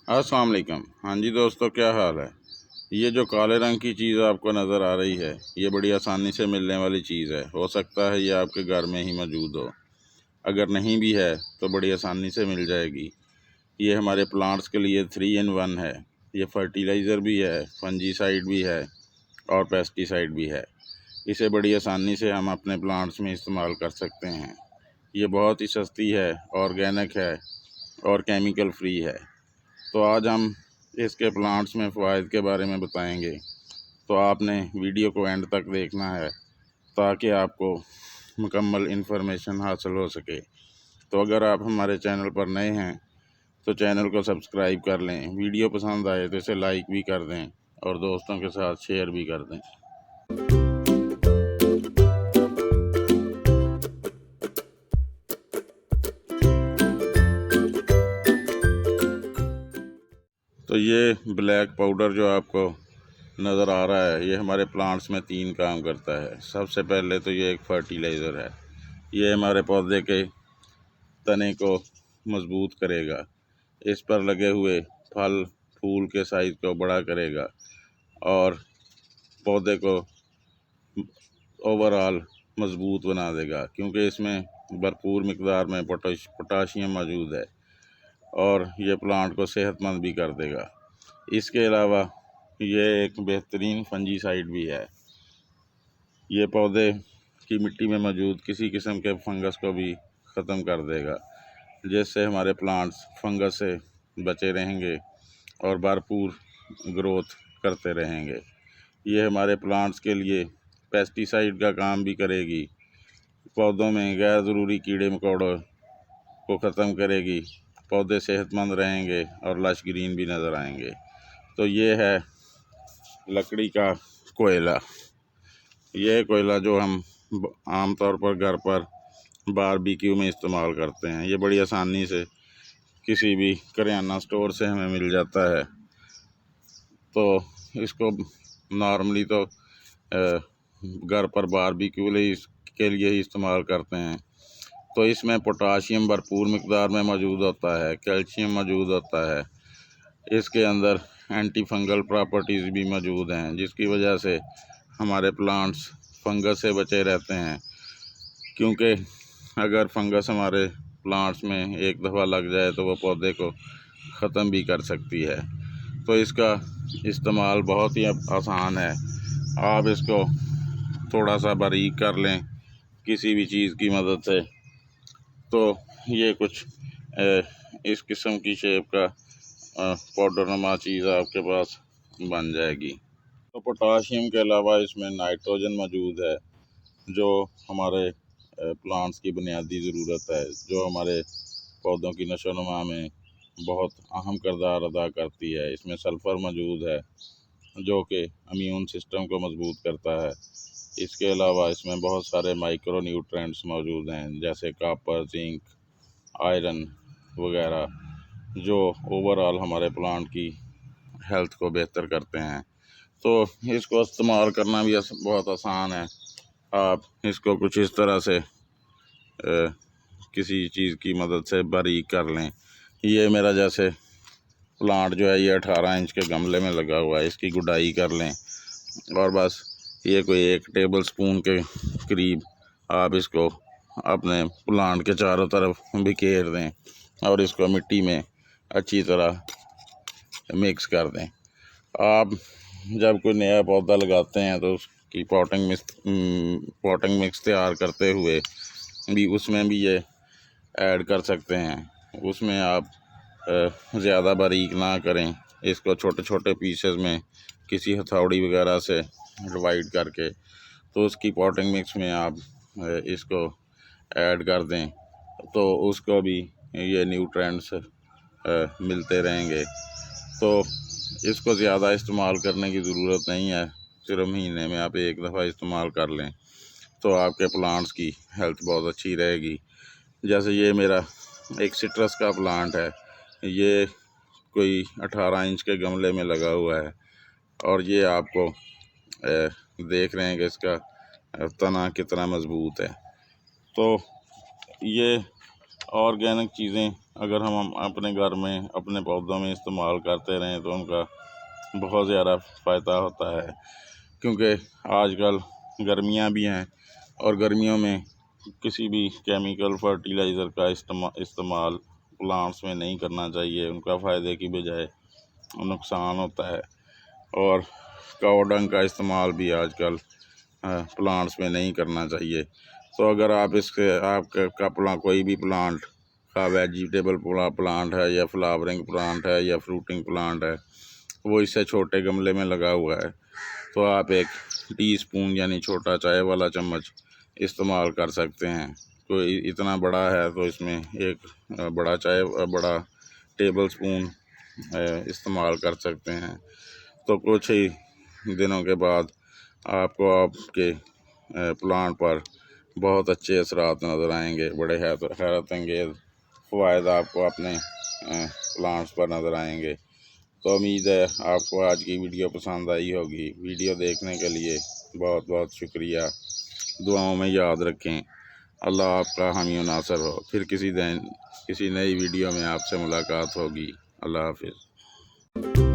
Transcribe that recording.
अस्सलाम वालेकुम। हाँ जी दोस्तों, क्या हाल है। ये जो काले रंग की चीज़ आपको नज़र आ रही है, ये बड़ी आसानी से मिलने वाली चीज़ है। हो सकता है ये आपके घर में ही मौजूद हो, अगर नहीं भी है तो बड़ी आसानी से मिल जाएगी। ये हमारे प्लांट्स के लिए 3 in 1 है। ये फर्टिलाइज़र भी है, फंजीसाइड भी है और पेस्टिसाइड भी है। इसे बड़ी आसानी से हम अपने प्लांट्स में इस्तेमाल कर सकते हैं। ये बहुत ही सस्ती है, ऑर्गेनिक है और केमिकल फ्री है। तो आज हम इसके प्लांट्स में फ़वाइद के बारे में बताएंगे। तो आपने वीडियो को एंड तक देखना है ताकि आपको मुकम्मल इन्फॉर्मेशन हासिल हो सके। तो अगर आप हमारे चैनल पर नए हैं तो चैनल को सब्सक्राइब कर लें। वीडियो पसंद आए तो इसे लाइक भी कर दें और दोस्तों के साथ शेयर भी कर दें। तो ये ब्लैक पाउडर जो आपको नज़र आ रहा है, ये हमारे प्लांट्स में 3 काम करता है। सबसे पहले तो ये एक फर्टिलाइज़र है। ये हमारे पौधे के तने को मजबूत करेगा। इस पर लगे हुए फल फूल के साइज़ को बड़ा करेगा और पौधे को ओवरऑल मजबूत बना देगा, क्योंकि इसमें भरपूर मिकदार में पोटाशियम मौजूद है और ये प्लांट को सेहतमंद भी कर देगा। इसके अलावा ये एक बेहतरीन फंजीसाइड भी है। ये पौधे की मिट्टी में मौजूद किसी किस्म के फंगस को भी ख़त्म कर देगा, जिससे हमारे प्लांट्स फंगस से बचे रहेंगे और भरपूर ग्रोथ करते रहेंगे। ये हमारे प्लांट्स के लिए पेस्टिसाइड का काम भी करेगी। पौधों में गैर ज़रूरी कीड़े मकोड़ों को ख़त्म करेगी। पौधे सेहतमंद रहेंगे और लश ग्रीन भी नज़र आएंगे। तो ये है लकड़ी का कोयला। यह कोयला जो हम आम तौर पर घर पर बारबेक्यू में इस्तेमाल करते हैं, ये बड़ी आसानी से किसी भी करियाना स्टोर से हमें मिल जाता है। तो इसको नॉर्मली तो घर पर बारबेक्यू के लिए ही इस्तेमाल करते हैं। तो इसमें पोटाशियम भरपूर मिकदार में मौजूद होता है, कैल्शियम मौजूद होता है। इसके अंदर एंटी फंगल प्रॉपर्टीज़ भी मौजूद हैं, जिसकी वजह से हमारे प्लांट्स फंगस से बचे रहते हैं। क्योंकि अगर फंगस हमारे प्लांट्स में एक दफ़ा लग जाए तो वो पौधे को ख़त्म भी कर सकती है। तो इसका इस्तेमाल बहुत ही आसान है। आप इसको थोड़ा सा बारीक कर लें किसी भी चीज़ की मदद से, तो ये कुछ इस किस्म की शेप का पाउडर नुमा चीज़ आपके पास बन जाएगी। तो पोटाशियम के अलावा इसमें नाइट्रोजन मौजूद है, जो हमारे प्लांट्स की बुनियादी ज़रूरत है, जो हमारे पौधों की नशोनुमा में बहुत अहम किरदार अदा करती है। इसमें सल्फ़र मौजूद है, जो कि इम्यून सिस्टम को मजबूत करता है। इसके अलावा इसमें बहुत सारे माइक्रो न्यूट्रेंट्स मौजूद हैं, जैसे कॉपर, जिंक, आयरन वगैरह, जो ओवरऑल हमारे प्लांट की हेल्थ को बेहतर करते हैं। तो इसको इस्तेमाल करना भी बहुत आसान है। आप इसको कुछ इस तरह से किसी चीज़ की मदद से बारीक कर लें। ये मेरा जैसे प्लांट जो है ये 18 इंच के गमले में लगा हुआ है, इसकी गुडाई कर लें और बस ये कोई 1 टेबल स्पून के करीब आप इसको अपने प्लांट के चारों तरफ बिखेर दें और इसको मिट्टी में अच्छी तरह मिक्स कर दें। आप जब कोई नया पौधा लगाते हैं तो उसकी पॉटिंग मिक्स तैयार करते हुए भी उसमें भी ये ऐड कर सकते हैं। उसमें आप ज़्यादा बारीक ना करें, इसको छोटे छोटे पीसेस में किसी हथौड़ी वगैरह से डिवाइड करके तो उसकी पॉटिंग मिक्स में आप इसको ऐड कर दें, तो उसको भी ये न्यूट्रेंट्स मिलते रहेंगे। तो इसको ज़्यादा इस्तेमाल करने की ज़रूरत नहीं है, सिर्फ महीने में आप 1 दफ़ा इस्तेमाल कर लें तो आपके प्लांट्स की हेल्थ बहुत अच्छी रहेगी। जैसे ये मेरा एक सिट्रस का प्लांट है, ये कोई 18 इंच के गमले में लगा हुआ है और ये आपको देख रहे हैं कि इसका तना कितना मज़बूत है। तो ये ऑर्गेनिक चीज़ें अगर हम अपने घर में अपने पौधों में इस्तेमाल करते रहें तो उनका बहुत ज़्यादा फ़ायदा होता है, क्योंकि आजकल गर्मियाँ भी हैं और गर्मियों में किसी भी केमिकल फर्टिलाइज़र का इस्तेमाल प्लांट्स में नहीं करना चाहिए। उनका फ़ायदे की बजाय नुकसान होता है। और काऊ डंग का इस्तेमाल भी आजकल प्लांट्स में नहीं करना चाहिए। तो अगर आप इसके आपका कोई भी प्लांट का वेजिटेबल प्लांट है या फ्लावरिंग प्लांट है या फ्रूटिंग प्लांट है, वो इससे छोटे गमले में लगा हुआ है, तो आप एक टीस्पून यानी छोटा चाय वाला चम्मच इस्तेमाल कर सकते हैं। कोई इतना बड़ा है तो इसमें एक बड़ा टेबल स्पून इस्तेमाल कर सकते हैं। तो कुछ ही दिनों के बाद आपको आपके प्लांट पर बहुत अच्छे असरात नज़र आएंगे। बड़े हैरत अंगेज़ फ़वाइद आपको अपने प्लांट्स पर नज़र आएंगे। तो उम्मीद है आपको आज की वीडियो पसंद आई होगी। वीडियो देखने के लिए बहुत बहुत शुक्रिया। दुआओं में याद रखें। अल्लाह आपका हामी नासर हो। फिर किसी दिन किसी नई वीडियो में आपसे मुलाकात होगी। अल्लाह हाफिज़।